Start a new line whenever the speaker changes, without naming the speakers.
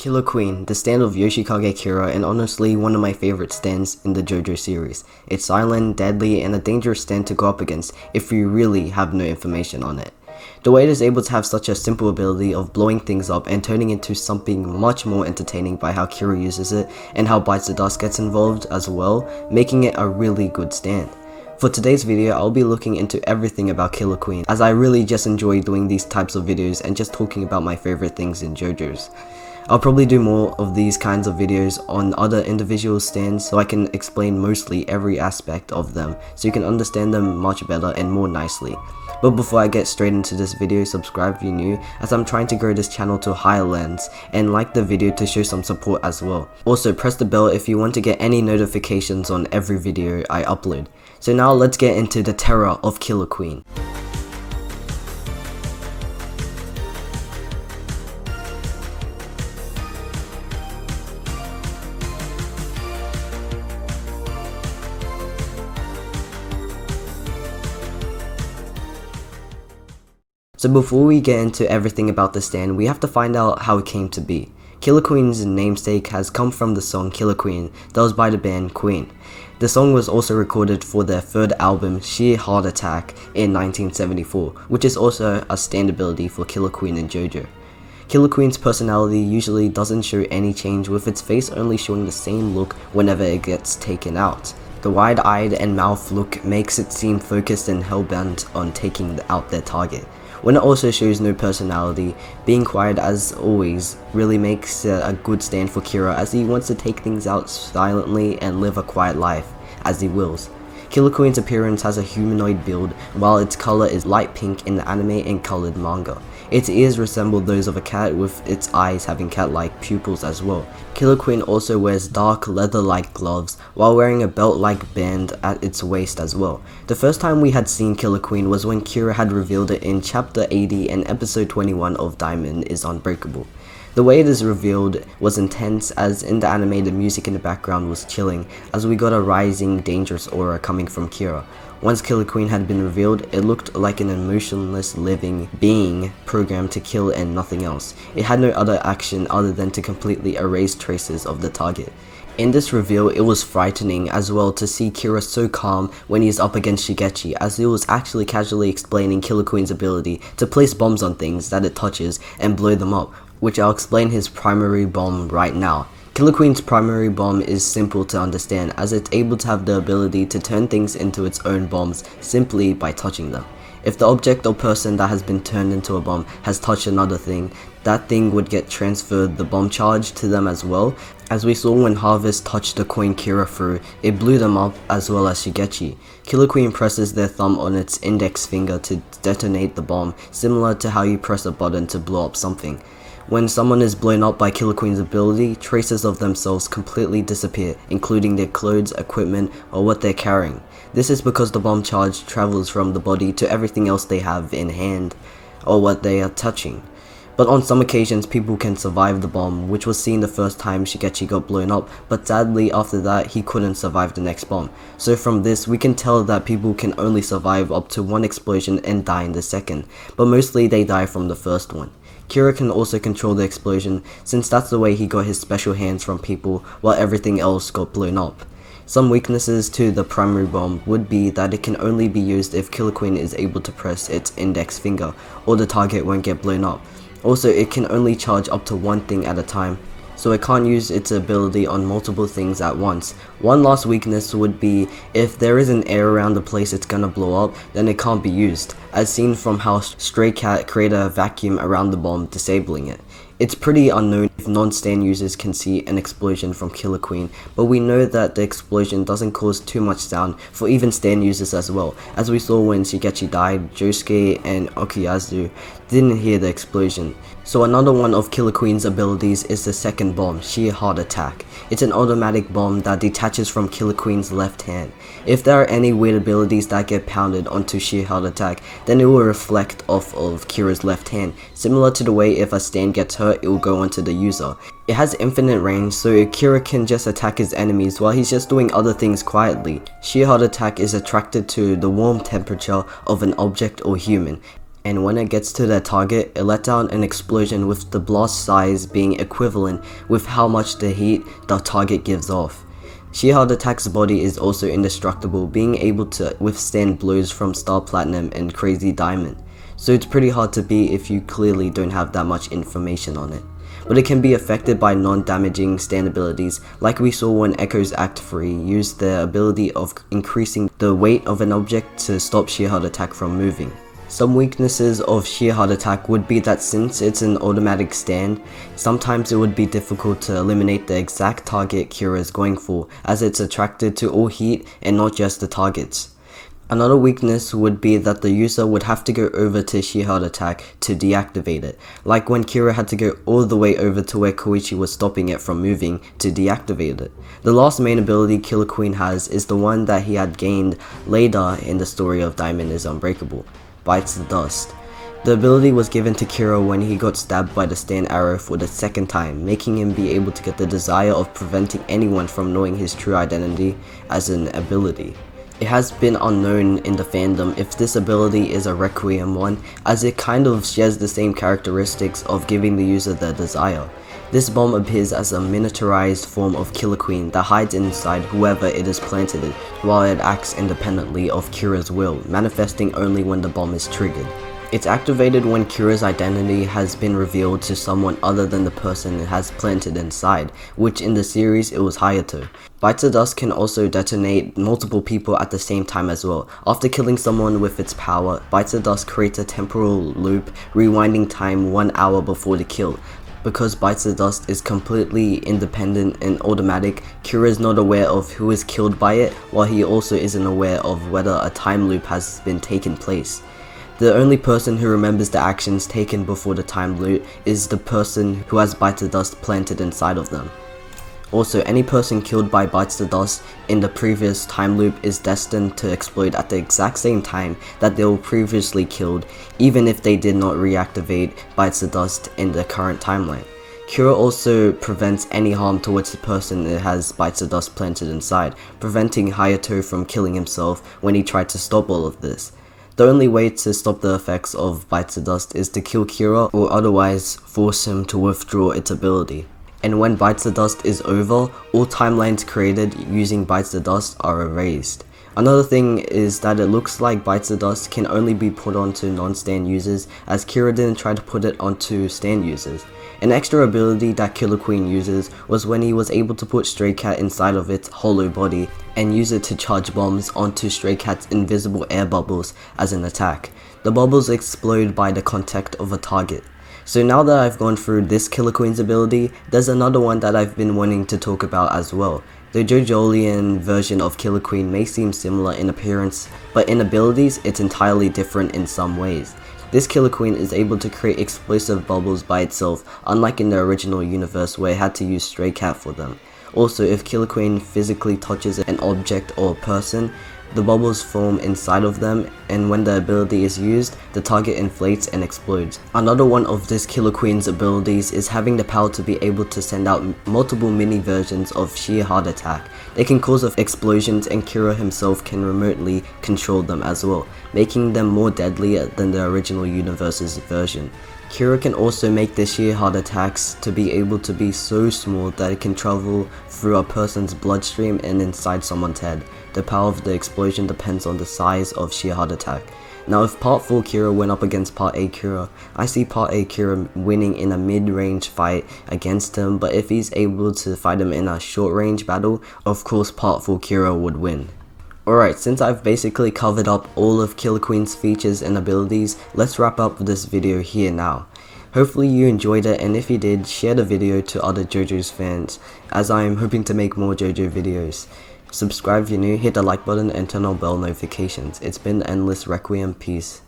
Killer Queen, the stand of Yoshikage Kira, and honestly one of my favorite stands in the Jojo series. It's silent, deadly, and a dangerous stand to go up against if you really have no information on it. The way it is able to have such a simple ability of blowing things up and turning into something much more entertaining by how Kira uses it and how Bites the Dust gets involved as well, making it a really good stand. For today's video, I'll be looking into everything about Killer Queen, as I really just enjoy doing these types of videos and just talking about my favorite things in JoJo's. I'll probably do more of these kinds of videos on other individual stands so I can explain mostly every aspect of them so you can understand them much better and more nicely. But before I get straight into this video, subscribe if you're new, as I'm trying to grow this channel to higher levels, and like the video to show some support as well. Also press the bell if you want to get any notifications on every video I upload. So now let's get into the terror of Killer Queen. So before we get into everything about the stand, we have to find out how it came to be. Killer Queen's namesake has come from the song Killer Queen that was by the band Queen. The song was also recorded for their third album Sheer Heart Attack in 1974, which is also a stand ability for Killer Queen and JoJo. Killer Queen's personality usually doesn't show any change, with its face only showing the same look whenever it gets taken out. The wide-eyed and mouth look makes it seem focused and hell-bent on taking out their target. When it also shows no personality, being quiet as always really makes it a good stand for Kira, as he wants to take things out silently and live a quiet life, as he wills. Killer Queen's appearance has a humanoid build, while its color is light pink in the anime and colored manga. Its ears resemble those of a cat, with its eyes having cat-like pupils as well. Killer Queen also wears dark leather-like gloves while wearing a belt-like band at its waist as well. The first time we had seen Killer Queen was when Kira had revealed it in chapter 80 and episode 21 of Diamond is Unbreakable. The way it is revealed was intense, as in the anime the music in the background was chilling, as we got a rising dangerous aura coming from Kira. Once Killer Queen had been revealed, it looked like an emotionless living being programmed to kill and nothing else. It had no other action other than to completely erase traces of the target. In this reveal, it was frightening as well to see Kira so calm when he is up against Shigechi, as he was actually casually explaining Killer Queen's ability to place bombs on things that it touches and blow them up, which I'll explain his primary bomb right now. Killer Queen's primary bomb is simple to understand, as it's able to have the ability to turn things into its own bombs simply by touching them. If the object or person that has been turned into a bomb has touched another thing, that thing would get transferred the bomb charge to them as well. As we saw when Harvest touched the coin Kira threw, it blew them up as well as Shigechi. Killer Queen presses their thumb on its index finger to detonate the bomb, similar to how you press a button to blow up something. When someone is blown up by Killer Queen's ability, traces of themselves completely disappear, including their clothes, equipment, or what they're carrying. This is because the bomb charge travels from the body to everything else they have in hand, or what they are touching. But on some occasions, people can survive the bomb, which was seen the first time Shigechi got blown up, but sadly after that he couldn't survive the next bomb. So from this we can tell that people can only survive up to one explosion and die in the second, but mostly they die from the first one. Kira can also control the explosion, since that's the way he got his special hands from people while everything else got blown up. Some weaknesses to the primary bomb would be that it can only be used if Killer Queen is able to press its index finger, or the target won't get blown up. Also, it can only charge up to one thing at a time, so it can't use its ability on multiple things at once. One last weakness would be if there isn't air around the place it's gonna blow up, then it can't be used, as seen from how Stray Cat created a vacuum around the bomb, disabling it. It's pretty unknown if non-stand users can see an explosion from Killer Queen, but we know that the explosion doesn't cause too much sound for even stand users as well, as we saw when Shigechi died, Josuke and Okuyasu didn't hear the explosion. So another one of Killer Queen's abilities is the second bomb, Sheer Heart Attack. It's an automatic bomb that detaches from Killer Queen's left hand. If there are any weird abilities that get pounded onto Sheer Heart Attack, then it will reflect off of Kira's left hand, similar to the way if a stand gets hurt, it will go onto the user. It has infinite range, so Kira can just attack his enemies while he's just doing other things quietly. Sheer Heart Attack is attracted to the warm temperature of an object or human, and when it gets to their target, it let out an explosion with the blast size being equivalent with how much the heat the target gives off. Sheer Heart Attack's body is also indestructible, being able to withstand blows from Star Platinum and Crazy Diamond, so it's pretty hard to beat if you clearly don't have that much information on it. But it can be affected by non-damaging stand abilities, like we saw when Echo's Act 3 used the ability of increasing the weight of an object to stop Sheer Heart Attack from moving. Some weaknesses of Sheer Heart Attack would be that since it's an automatic stand, sometimes it would be difficult to eliminate the exact target Kira is going for, as it's attracted to all heat and not just the targets. Another weakness would be that the user would have to go over to Sheer Heart Attack to deactivate it, like when Kira had to go all the way over to where Koichi was stopping it from moving to deactivate it. The last main ability Killer Queen has is the one that he had gained later in the story of Diamond is Unbreakable. Bites the Dust. The ability was given to Kira when he got stabbed by the stand arrow for the second time, making him be able to get the desire of preventing anyone from knowing his true identity as an ability. It has been unknown in the fandom if this ability is a Requiem one, as it kind of shares the same characteristics of giving the user the desire. This bomb appears as a miniaturized form of Killer Queen that hides inside whoever it is planted in, while it acts independently of Kira's will, manifesting only when the bomb is triggered. It's activated when Kira's identity has been revealed to someone other than the person it has planted inside, which in the series it was Hayato. Bites the Dust can also detonate multiple people at the same time as well. After killing someone with its power, Bites the Dust creates a temporal loop, rewinding time 1 hour before the kill. Because Bites the Dust is completely independent and automatic, Kira is not aware of who is killed by it, while he also isn't aware of whether a time loop has been taken place. The only person who remembers the actions taken before the time loop is the person who has Bites the Dust planted inside of them. Also, any person killed by Bites the Dust in the previous time loop is destined to explode at the exact same time that they were previously killed, even if they did not reactivate Bites the Dust in the current timeline. Kira also prevents any harm towards the person that has Bites the Dust planted inside, preventing Hayato from killing himself when he tried to stop all of this. The only way to stop the effects of Bites the Dust is to kill Kira or otherwise force him to withdraw its ability. And when Bites the Dust is over, all timelines created using Bites the Dust are erased. Another thing is that it looks like Bites the Dust can only be put onto non-stand users, as Kira didn't try to put it onto stand users. An extra ability that Killer Queen uses was when he was able to put Stray Cat inside of its hollow body and use it to charge bombs onto Stray Cat's invisible air bubbles as an attack. The bubbles explode by the contact of a target. So now that I've gone through this Killer Queen's ability, there's another one that I've been wanting to talk about as well. The Jojolion version of Killer Queen may seem similar in appearance, but in abilities it's entirely different in some ways. This Killer Queen is able to create explosive bubbles by itself, unlike in the original universe where it had to use Stray Cat for them. Also, if Killer Queen physically touches an object or person, the bubbles form inside of them, and when the ability is used, the target inflates and explodes. Another one of this Killer Queen's abilities is having the power to be able to send out multiple mini versions of Sheer Heart Attack. They can cause explosions, and Kira himself can remotely control them as well, making them more deadly than the original universe's version. Kira can also make the Sheer Heart Attacks to be able to be so small that it can travel through a person's bloodstream and inside someone's head. The power of the explosion depends on the size of Sheer Heart Attack. Now if Part 4 Kira went up against Part A Kira, I see Part A Kira winning in a mid-range fight against him, but if he's able to fight him in a short-range battle, of course Part 4 Kira would win. Alright, since I've basically covered up all of Killer Queen's features and abilities, let's wrap up this video here now. Hopefully you enjoyed it, and if you did, share the video to other JoJo's fans, as I am hoping to make more JoJo videos. Subscribe if you're new, hit the like button and turn on bell notifications. It's been Endless Requiem, peace.